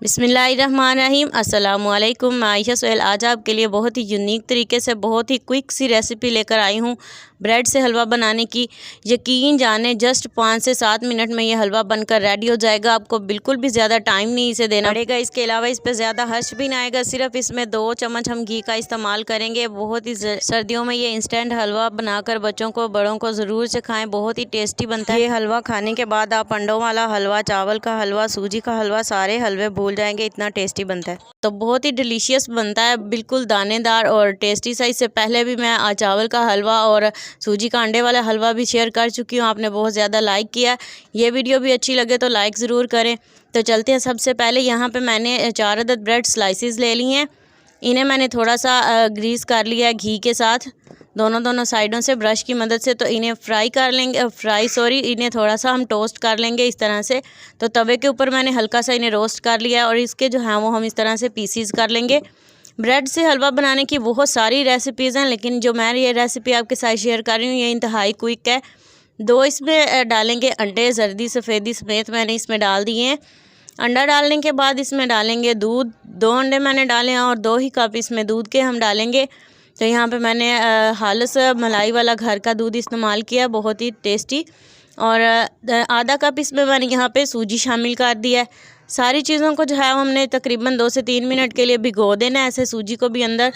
बिस्मिल्लाहिर्रहमानिर्रहीम। अस्सलामुअलैकुम। मैं आयशा सुहेल आज आपके लिए बहुत ही यूनिक तरीके से बहुत ही क्विक सी रेसिपी लेकर आई हूँ ब्रेड से हलवा बनाने की। यकीन जाने जस्ट 5 से 7 मिनट में ये हलवा बनकर रेडी हो जाएगा। आपको बिल्कुल भी ज़्यादा टाइम नहीं इसे देना पड़ेगा। इसके अलावा इस पर ज़्यादा हर्ष भी ना आएगा। सिर्फ इसमें 2 चम्मच हम घी का इस्तेमाल करेंगे। बहुत ही सर्दियों में ये इंस्टेंट हलवा बनाकर बच्चों को बड़ों को ज़रूर से खाएँ। बहुत ही टेस्टी बनता है। ये हलवा खाने के बाद आप अंडों वाला हलवा, चावल का हलवा, सूजी का हलवा सारे हलवे भूल जाएंगे, इतना टेस्टी बनता है। तो बहुत ही डिलीशियस बनता है, बिल्कुल दानेदार और टेस्टी सा। इससे पहले भी मैं चावल का हलवा और सूजी का अंडे वाला हलवा भी शेयर कर चुकी हूँ। आपने बहुत ज़्यादा लाइक किया। ये वीडियो भी अच्छी लगे तो लाइक ज़रूर करें। तो चलते हैं। सबसे पहले यहाँ पे मैंने 4 अदद ब्रेड स्लाइसिस ले ली हैं। इन्हें मैंने थोड़ा सा ग्रीस कर लिया है घी के साथ, दोनों साइडों से ब्रश की मदद से। तो इन्हें फ्राई कर लेंगे, इन्हें थोड़ा सा हम टोस्ट कर लेंगे इस तरह से। तो तवे के ऊपर मैंने हल्का सा इन्हें रोस्ट कर लिया और इसके जो हैं वो हम इस तरह से पीसीज कर लेंगे। ब्रेड से हलवा बनाने की बहुत सारी रेसिपीज़ हैं, लेकिन जो मैं ये रेसिपी आपके साथ शेयर कर रही हूँ ये इंतहाई क्विक है। 2 इसमें डालेंगे अंडे, जर्दी सफ़ेदी समेत मैंने इसमें डाल दिए हैं। अंडा डालने के बाद इसमें डालेंगे दूध। 2 अंडे मैंने डाले हैं और 2 ही कप इसमें दूध के हम डालेंगे। तो यहाँ पे मैंने खालिस मलाई वाला घर का दूध इस्तेमाल किया, बहुत ही टेस्टी। और आधा कप इसमें मैंने यहाँ पे सूजी शामिल कर दिया है। सारी चीज़ों को जो है हमने तकरीबन 2 से 3 मिनट के लिए भिगो देना है। ऐसे सूजी को भी अंदर,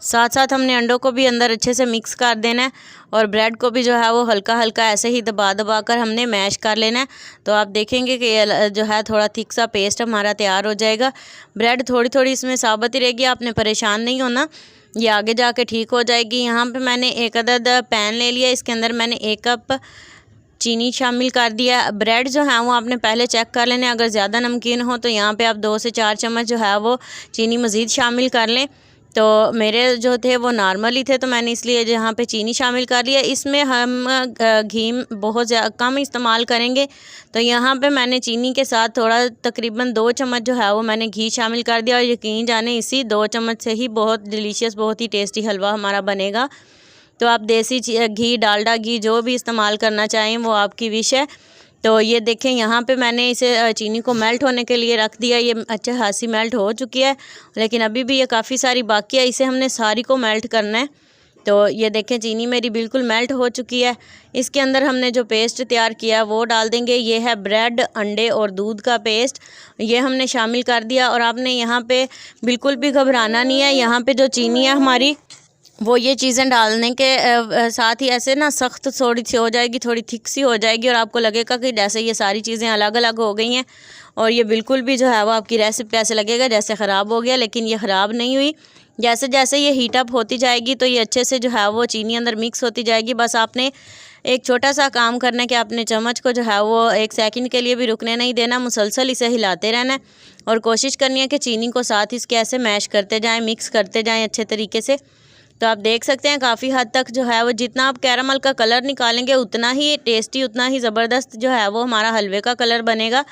साथ साथ हमने अंडों को भी अंदर अच्छे से मिक्स कर देना है। और ब्रेड को भी जो है वो हल्का हल्का ऐसे ही दबा कर हमने मैश कर लेना है। तो आप देखेंगे कि ये जो है थोड़ा थिक सा पेस्ट हमारा तैयार हो जाएगा। ब्रेड थोड़ी थोड़ी इसमें साबुत ही रहेगी, आपने परेशान नहीं होना, ये आगे जाके ठीक हो जाएगी। यहाँ पे मैंने 1 अदद पैन ले लिया, इसके अंदर मैंने 1 कप चीनी शामिल कर दिया। ब्रेड जो है वो आपने पहले चेक कर लेना है, अगर ज़्यादा नमकीन हो तो यहाँ पे आप 2 से 4 चम्मच जो है वो चीनी मज़ीद शामिल कर लें। तो मेरे जो थे वो नॉर्मल ही थे, तो मैंने इसलिए यहाँ पे चीनी शामिल कर लिया। इसमें हम घी बहुत कम इस्तेमाल करेंगे। तो यहाँ पे मैंने चीनी के साथ थोड़ा तकरीबन 2 चम्मच जो है वो मैंने घी शामिल कर दिया। और यकीन जाने इसी 2 चम्मच से ही बहुत डिलीशियस, बहुत ही टेस्टी हलवा हमारा बनेगा। तो आप देसी घी, डालडा घी जो भी इस्तेमाल करना चाहें वो आपकी विश है। तो ये देखें यहाँ पे मैंने इसे चीनी को मेल्ट होने के लिए रख दिया। ये अच्छा खासी मेल्ट हो चुकी है, लेकिन अभी भी ये काफ़ी सारी बाकी है, इसे हमने सारी को मेल्ट करना है। तो ये देखें चीनी मेरी बिल्कुल मेल्ट हो चुकी है। इसके अंदर हमने जो पेस्ट तैयार किया वो डाल देंगे। ये है ब्रेड, अंडे और दूध का पेस्ट, ये हमने शामिल कर दिया। और आपने यहाँ पे बिल्कुल भी घबराना नहीं है। यहाँ पे जो चीनी है हमारी वो ये चीज़ें डालने के साथ ही ऐसे ना सख्त थोड़ी सी हो जाएगी, थोड़ी थिक सी हो जाएगी और आपको लगेगा कि जैसे ये सारी चीज़ें अलग अलग हो गई हैं। और ये बिल्कुल भी जो है वो आपकी रेसिपी ऐसे लगेगा जैसे ख़राब हो गया, लेकिन ये ख़राब नहीं हुई। जैसे जैसे ये हीट अप होती जाएगी तो ये अच्छे से जो है वो चीनी अंदर मिक्स होती जाएगी। बस आपने एक छोटा सा काम करना है कि आपने चम्मच को जो है वो 1 सेकंड के लिए भी रुकने नहीं देना, मुसलसल इसे हिलाते रहना है। और कोशिश करनी है कि चीनी को साथ इसके ऐसे मैश करते जाएँ, मिक्स करते जाएँ अच्छे तरीके से। तो आप देख सकते हैं काफ़ी हद तक जो है वो जितना आप कैरामल का कलर निकालेंगे उतना ही टेस्टी, उतना ही ज़बरदस्त जो है वो हमारा हलवे का कलर बनेगा।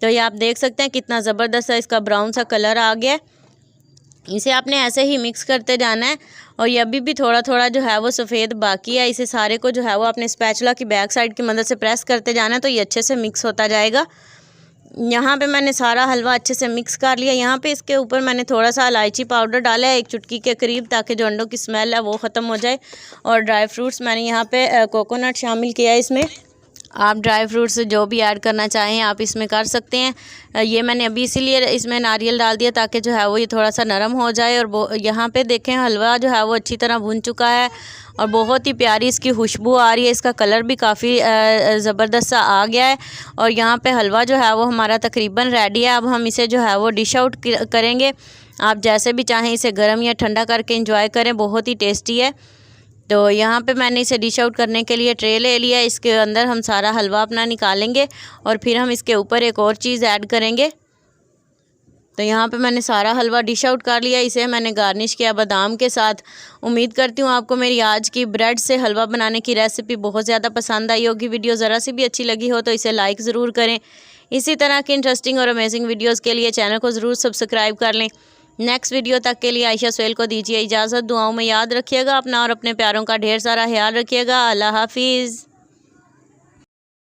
तो ये आप देख सकते हैं कितना ज़बरदस्त है, इसका ब्राउन सा कलर आ गया है। इसे आपने ऐसे ही मिक्स करते जाना है। और ये अभी भी थोड़ा थोड़ा जो है वो सफ़ेद बाकी है। इसे सारे को जो है वो अपने स्पैचुला की बैक साइड की मदद से प्रेस करते जाना है, तो ये अच्छे से मिक्स होता जाएगा। यहाँ पे मैंने सारा हलवा अच्छे से मिक्स कर लिया। यहाँ पे इसके ऊपर मैंने थोड़ा सा इलायची पाउडर डाला है, 1 चुटकी के करीब, ताकि जो अंडों की स्मेल है वो ख़त्म हो जाए। और ड्राई फ्रूट्स मैंने यहाँ पे कोकोनट शामिल किया है। इसमें आप ड्राई फ्रूट्स जो भी ऐड करना चाहें आप इसमें कर सकते हैं। ये मैंने अभी इसीलिए इसमें नारियल डाल दिया ताकि जो है वो ये थोड़ा सा नरम हो जाए। और यहाँ पे देखें हलवा जो है वो अच्छी तरह भुन चुका है और बहुत ही प्यारी इसकी खुशबू आ रही है। इसका कलर भी काफ़ी ज़बरदस्त सा आ गया है। और यहाँ पे हलवा जो है वो हमारा तकरीबन रेडी है। अब हम इसे जो है वो डिश आउट करेंगे। आप जैसे भी चाहें इसे गर्म या ठंडा करके इंजॉय करें, बहुत ही टेस्टी है। तो यहाँ पे मैंने इसे डिश आउट करने के लिए ट्रे ले लिया। इसके अंदर हम सारा हलवा अपना निकालेंगे और फिर हम इसके ऊपर एक और चीज़ ऐड करेंगे। तो यहाँ पे मैंने सारा हलवा डिश आउट कर लिया। इसे मैंने गार्निश किया बादाम के साथ। उम्मीद करती हूँ आपको मेरी आज की ब्रेड से हलवा बनाने की रेसिपी बहुत ज़्यादा पसंद आई होगी। वीडियो ज़रा सी भी अच्छी लगी हो तो इसे लाइक ज़रूर करें। इसी तरह की इंटरेस्टिंग और अमेजिंग वीडियोज़ के लिए चैनल को ज़रूर सब्सक्राइब कर लें। नेक्स्ट वीडियो तक के लिए आयशा सुहेल को दीजिए इजाज़त। दुआओं में याद रखिएगा अपना और अपने प्यारों का ढेर सारा ख्याल रखिएगा। अल्लाह हाफिज़।